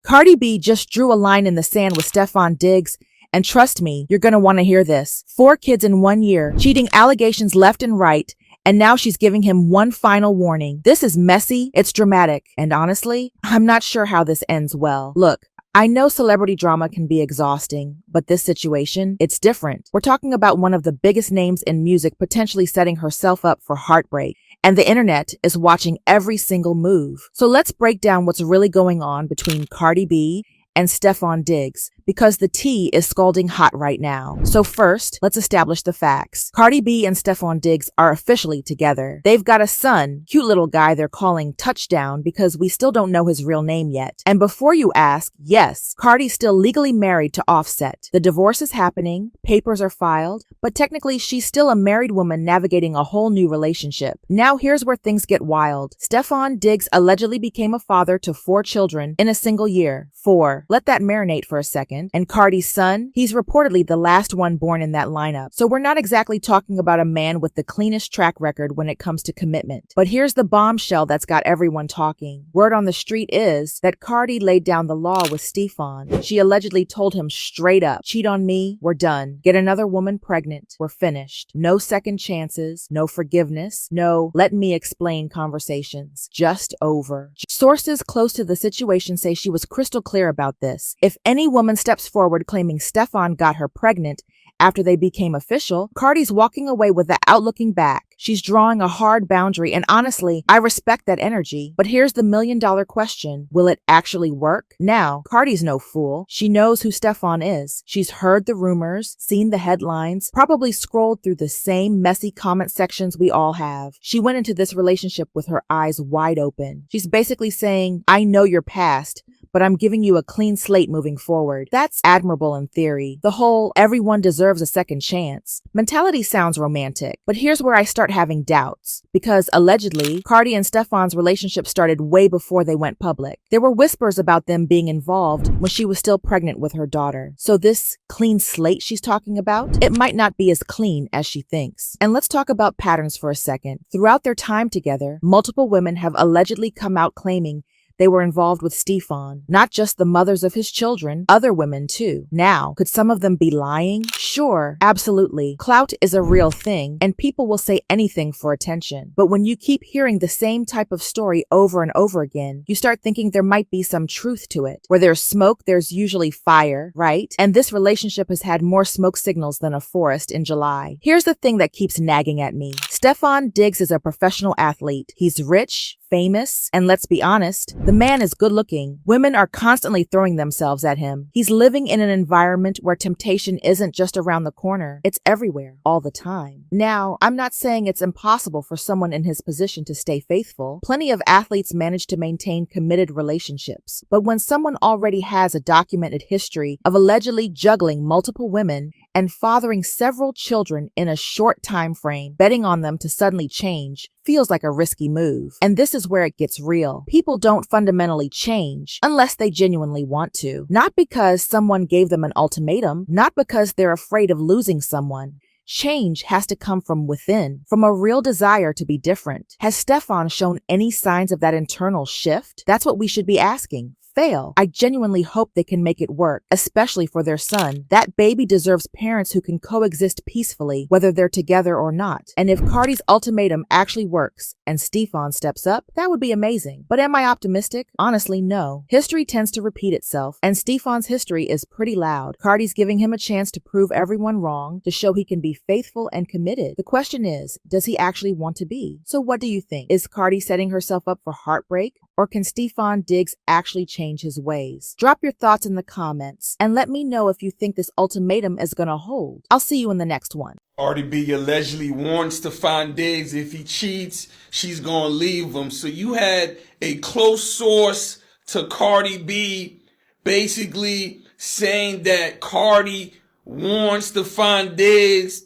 Cardi B just drew a line in the sand with Stefon Diggs, and trust me, you're gonna want to hear this. 4 kids in 1 year, cheating allegations left and right, and now she's giving him one final warning. This is messy, it's dramatic, and honestly, I'm not sure how this ends well. Look, I know celebrity drama can be exhausting, but this situation, it's different. We're talking about one of the biggest names in music potentially setting herself up for heartbreak. And the internet is watching every single move. So let's break down what's really going on between Cardi B and Stefon Diggs, because the tea is scalding hot right now. So first, let's establish the facts. Cardi B and Stefon Diggs are officially together. They've got a son, cute little guy they're calling Touchdown because we still don't know his real name yet. And before you ask, yes, Cardi's still legally married to Offset. The divorce is happening, papers are filed, but technically she's still a married woman navigating a whole new relationship. Now here's where things get wild. Stefon Diggs allegedly became a father to 4 children in a single year. 4. Let that marinate for a second. And Cardi's son, he's reportedly the last one born in that lineup. So we're not exactly talking about a man with the cleanest track record when it comes to commitment. But here's the bombshell that's got everyone talking. Word on the street is that Cardi laid down the law with Stefon. She allegedly told him straight up, cheat on me, we're done. Get another woman pregnant, we're finished. No second chances, no forgiveness, no let me explain conversations. Just over. Sources close to the situation say she was crystal clear about this. If any woman steps forward claiming Stefon got her pregnant after they became official, Cardi's walking away without looking back. She's drawing a hard boundary, and honestly, I respect that energy. But here's the million-dollar question. Will it actually work? Now, Cardi's no fool. She knows who Stefon is. She's heard the rumors, seen the headlines, probably scrolled through the same messy comment sections we all have. She went into this relationship with her eyes wide open. She's basically saying, I know your past, but I'm giving you a clean slate moving forward. That's admirable in theory. The whole everyone deserves a second chance mentality sounds romantic, but here's where I start having doubts. Because allegedly, Cardi and Stefon's relationship started way before they went public. There were whispers about them being involved when she was still pregnant with her daughter. So this clean slate she's talking about, it might not be as clean as she thinks. And let's talk about patterns for a second. Throughout their time together, multiple women have allegedly come out claiming they were involved with Stefon, not just the mothers of his children, other women too. Now, could some of them be lying? Sure, absolutely. Clout is a real thing, and people will say anything for attention. But when you keep hearing the same type of story over and over again, you start thinking there might be some truth to it. Where there's smoke, there's usually fire, right? And this relationship has had more smoke signals than a forest in July. Here's the thing that keeps nagging at me. Stefon Diggs is a professional athlete. He's rich, famous, and let's be honest, the man is good looking. Women are constantly throwing themselves at him. He's living in an environment where temptation isn't just around the corner, it's everywhere, all the time. Now, I'm not saying it's impossible for someone in his position to stay faithful. Plenty of athletes manage to maintain committed relationships. But when someone already has a documented history of allegedly juggling multiple women and fathering several children in a short time frame, betting on them to suddenly change feels like a risky move. And this is where it gets real. People don't fundamentally change unless they genuinely want to. Not because someone gave them an ultimatum, not because they're afraid of losing someone. Change has to come from within, from a real desire to be different. Has Stefon shown any signs of that internal shift? That's what we should be asking. Fail. I genuinely hope they can make it work, especially for their son. That baby deserves parents who can coexist peacefully, whether they're together or not. And if Cardi's ultimatum actually works and Stefon steps up, that would be amazing. But am I optimistic? Honestly, no. History tends to repeat itself, and Stefon's history is pretty loud. Cardi's giving him a chance to prove everyone wrong, to show he can be faithful and committed. The question is, does he actually want to be? So what do you think? Is Cardi setting herself up for heartbreak? Or can Stefon Diggs actually change his ways? Drop your thoughts in the comments and let me know if you think this ultimatum is gonna hold. I'll see you in the next one. Cardi B allegedly warns Stefon Diggs if he cheats, she's gonna leave him. So you had a close source to Cardi B basically saying that Cardi warned Stefon Diggs,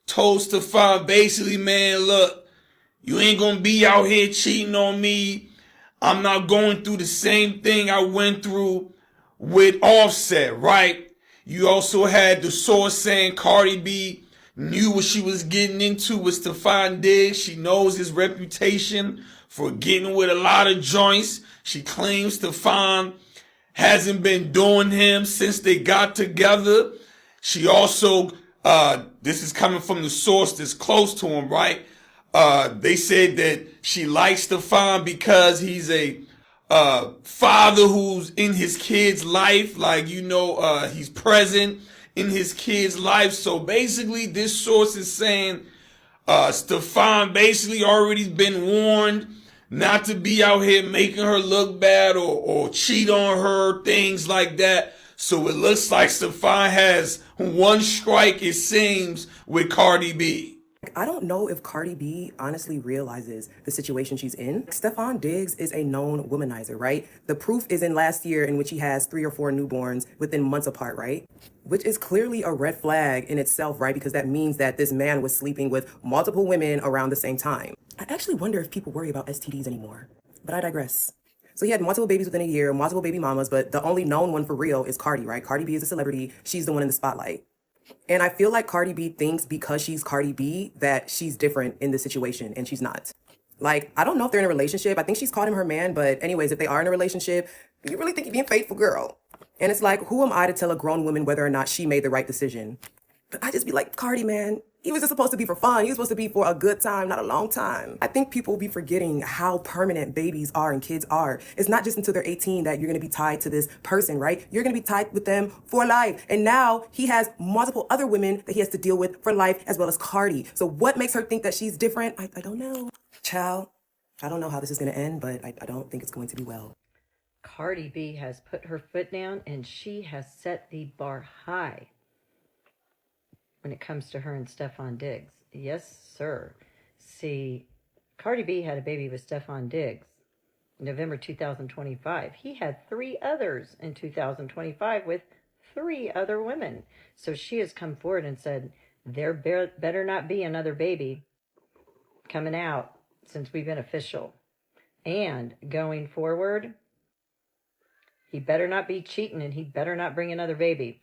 told Stefon basically, man, look, you ain't gonna be out here cheating on me. I'm not going through the same thing I went through with Offset, right? You also had the source saying Cardi B knew what she was getting into with Stefon Diggs. She knows his reputation for getting with a lot of joints. She claims Stefon hasn't been doing him since they got together. She also, this is coming from the source that's close to him, right? They said that she likes Stefon because he's a father who's in his kid's life, like he's present in his kid's life. So basically, this source is saying Stefon basically already been warned not to be out here making her look bad or cheat on her, things like that. So it looks like Stefon has one strike, it seems, with Cardi B. I don't know if Cardi B honestly realizes the situation she's in. Stefon Diggs is a known womanizer, right? The proof is in last year, in which he has 3 or 4 newborns within months apart, right? Which is clearly a red flag in itself, right? Because that means that this man was sleeping with multiple women around the same time. I actually wonder if people worry about STDs anymore, but I digress. So he had multiple babies within a year, multiple baby mamas, but the only known one for real is Cardi, right? Cardi B is a celebrity. She's the one in the spotlight. And I feel like Cardi B thinks because she's Cardi B that she's different in this situation, and she's not. Like, I don't know if they're in a relationship. I think she's called him her man, but anyways, if they are in a relationship, you really think you're being faithful, girl. And it's like, who am I to tell a grown woman whether or not she made the right decision? But I just be like, Cardi, man, he was just supposed to be for fun. He was supposed to be for a good time, not a long time. I think people be forgetting how permanent babies are and kids are. It's not just until they're 18 that you're going to be tied to this person, right? You're going to be tied with them for life. And now he has multiple other women that he has to deal with for life, as well as Cardi. So what makes her think that she's different? I don't know. Child, I don't know how this is going to end, but I don't think it's going to be well. Cardi B has put her foot down, and she has set the bar high when it comes to her and Stefon Diggs. Yes, sir. See, Cardi B had a baby with Stefon Diggs in November 2025. He had 3 others in 2025 with 3 other women. So she has come forward and said, there better not be another baby coming out since we've been official. And going forward, he better not be cheating, and he better not bring another baby.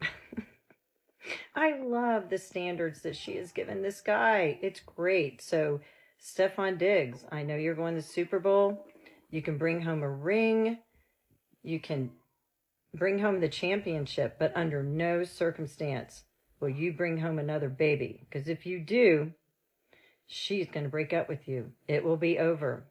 I love the standards that she has given this guy. It's great. So, Stefon Diggs, I know you're going to the Super Bowl. You can bring home a ring. You can bring home the championship, but under no circumstance will you bring home another baby. Because if you do, she's going to break up with you. It will be over.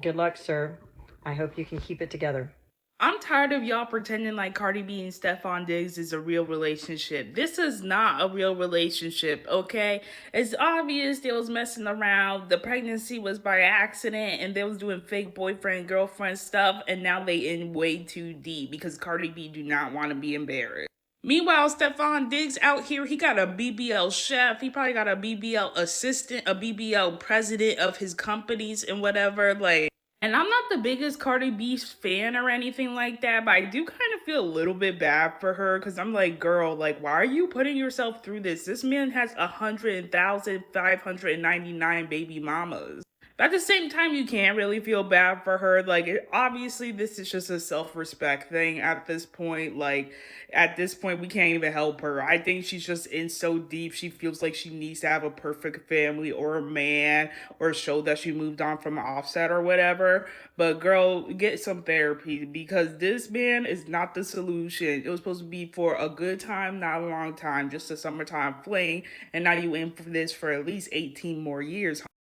Good luck, sir. I hope you can keep it together. I'm tired of y'all pretending like Cardi B and Stefon Diggs is a real relationship. This is not a real relationship, okay? It's obvious they was messing around. The pregnancy was by accident, and they was doing fake boyfriend-girlfriend stuff, and now they in way too deep because Cardi B do not want to be embarrassed. Meanwhile, Stefon Diggs out here, he got a BBL chef. He probably got a BBL assistant, a BBL president of his companies and whatever, like... And I'm not the biggest Cardi B fan or anything like that, but I do kind of feel a little bit bad for her because I'm like, girl, like, why are you putting yourself through this? This man has 100,599 baby mamas. But at the same time, you can't really feel bad for her. Like, obviously, this is just a self-respect thing at this point. Like, at this point, we can't even help her. I think she's just in so deep. She feels like she needs to have a perfect family or a man or show that she moved on from Offset or whatever. But, girl, get some therapy because this man is not the solution. It was supposed to be for a good time, not a long time, just a summertime fling. And now you in for this for at least 18 more years.